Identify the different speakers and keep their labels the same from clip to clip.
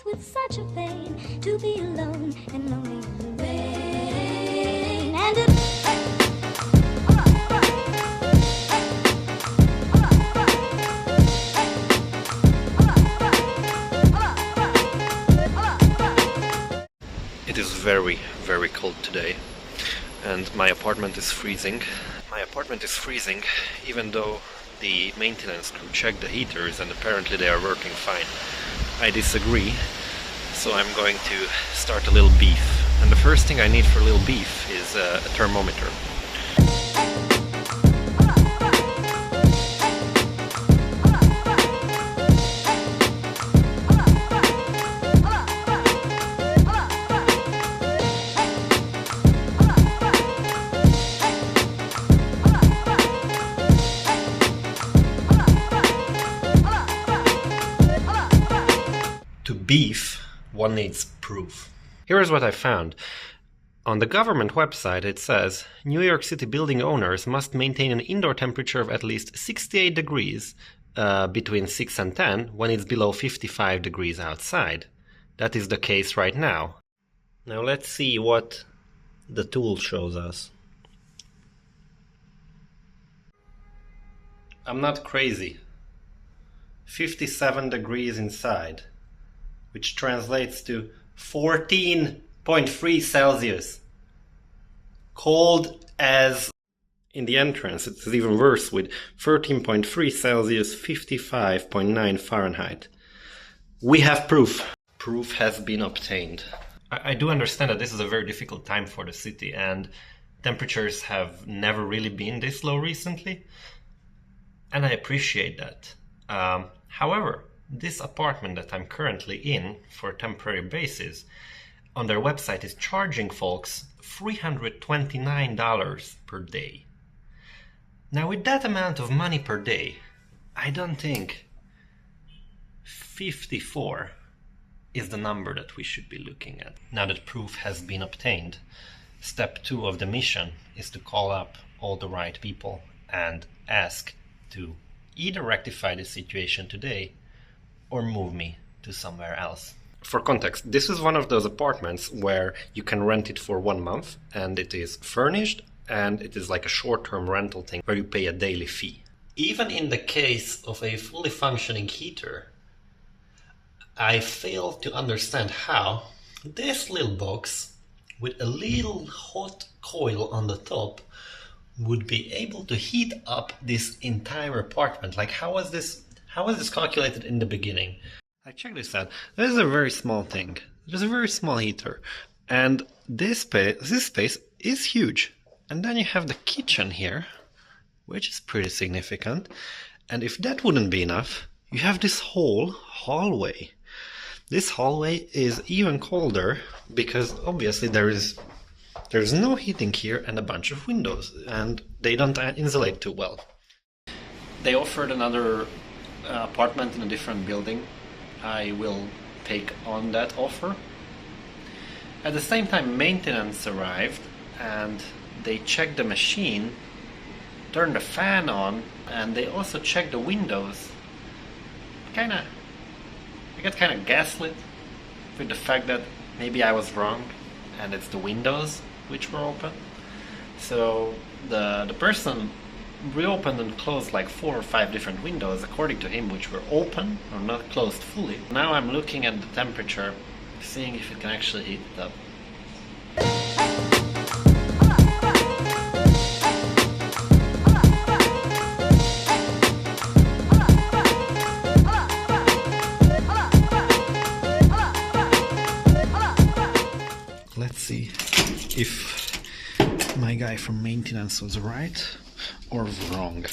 Speaker 1: with such a pain to be alone and lonely in the rain. And it
Speaker 2: It is very, very cold today, and my apartment is freezing. My apartment is freezing, even though the maintenance crew checked the heaters and apparently they are working fine. I disagree, so I'm going to start a little beef. And the first thing I need for a little beef is a thermometer. To beef, one needs proof. Here is what I found. On the government website it says, New York City building owners must maintain an indoor temperature of at least 68 degrees between 6 and 10 when it's below 55 degrees outside. That is the case right now. Now let's see what the tool shows us. I'm not crazy. 57 degrees inside, which translates to 14.3 Celsius. Cold as in the entrance. It's even worse with 13.3 Celsius, 55.9 Fahrenheit. We have proof. Proof has been obtained. I do understand that this is a very difficult time for the city and temperatures have never really been this low recently. And I appreciate that. However, this apartment that I'm currently in for a temporary basis on their website is charging folks $329 per day. Now with that amount of money per day, I don't think 54 is the number that we should be looking at. Now that proof has been obtained, step 2 of the mission is to call up all the right people and ask to either rectify the situation today or move me to somewhere else. For context, this is one of those apartments where you can rent it for 1 month and it is furnished and it is like a short-term rental thing where you pay a daily fee. Even in the case of a fully functioning heater, I fail to understand how this little box with a little hot coil on the top would be able to heat up this entire apartment. Like how was this calculated in the beginning? I checked this out. This is a very small thing. There's a very small heater. And this space is huge. And then you have the kitchen here, which is pretty significant. And if that wouldn't be enough, you have this whole hallway. This hallway is even colder because obviously there's no heating here and a bunch of windows, and they don't insulate too well. They offered another apartment in a different building. I will take on that offer. At the same time, maintenance arrived and they checked the machine, turned the fan on, and they also checked the windows. I got kind of gaslit with the fact that maybe I was wrong and it's the windows which were open. So the person reopened and closed like 4 or 5 different windows according to him, which were open or not closed fully. Now I'm looking at the temperature, seeing if it can actually heat it up. Let's see if my guy from maintenance was right or wrong.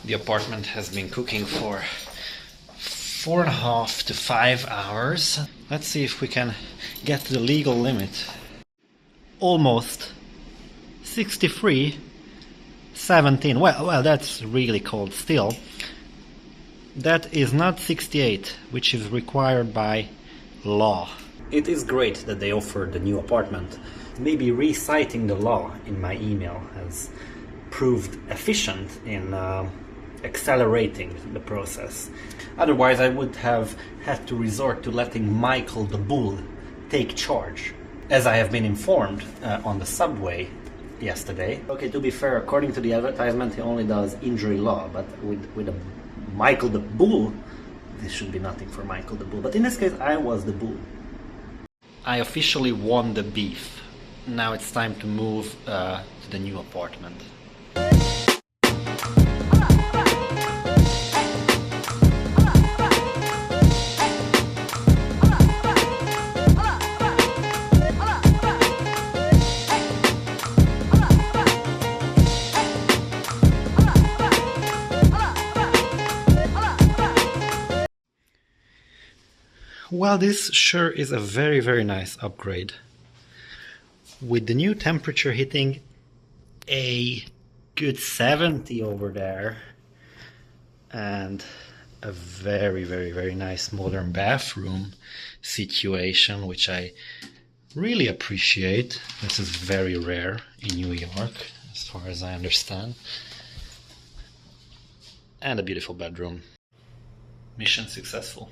Speaker 2: The apartment has been cooking for 4.5 to 5 hours. Let's see if we can get to the legal limit. Almost 63, 17. Well, that's really cold still. That is not 68, which is required by law. It is great that they offered the new apartment. Maybe reciting the law in my email has proved efficient in accelerating the process. Otherwise, I would have had to resort to letting Michael the Bull take charge. As I have been informed on the subway yesterday. Okay, to be fair, according to the advertisement, he only does injury law, but with a Michael the Bull, this should be nothing for Michael the Bull. But in this case, I was the bull. I officially won the beef. Now it's time to move to the new apartment. Well, this sure is a very, very nice upgrade. With the new temperature hitting a good 70 over there, and a very, very, very nice modern bathroom situation, which I really appreciate. This is very rare in New York, as far as I understand. And a beautiful bedroom. Mission successful.